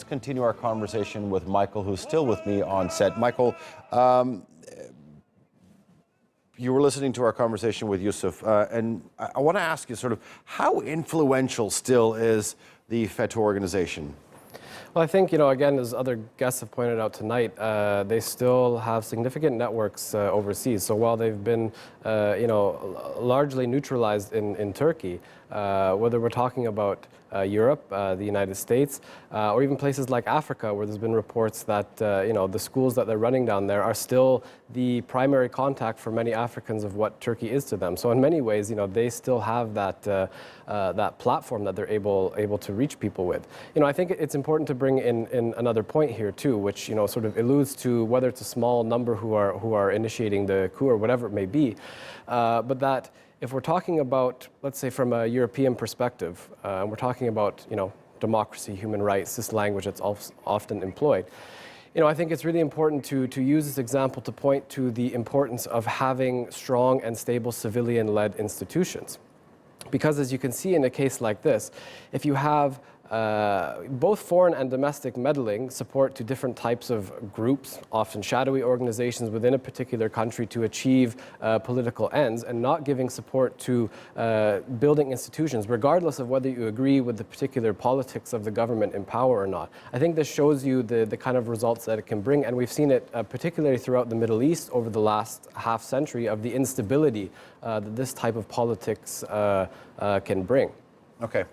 let's continue our conversation with Michael, who's still with me on set. Michael, you were listening to our conversation with Yusuf, and I want to ask you sort of how influential still is the FETO organization? Well, I think, again, as other guests have pointed out tonight, they still have significant networks overseas. So while they've been, largely neutralized in Turkey, whether we're talking about Europe, the United States, or even places like Africa, where there's been reports that, the schools that they're running down there are still the primary contact for many Africans of what Turkey is to them. So in many ways, they still have that, that platform that they're able to reach people with. I think it's important to bring in another point here too, which, sort of alludes to whether it's a small number who are initiating the coup or whatever it may be, but that if we're talking about, let's say, from a European perspective, we're talking about, democracy, human rights, this language that's often employed. I think it's really important to use this example to point to the importance of having strong and stable civilian-led institutions. Because as you can see in a case like this, if you have both foreign and domestic meddling, support to different types of groups, often shadowy organizations within a particular country to achieve political ends, and not giving support to building institutions, regardless of whether you agree with the particular politics of the government in power or not. I think this shows you the kind of results that it can bring, and we've seen it particularly throughout the Middle East over the last half century of the instability that this type of politics can bring. Okay.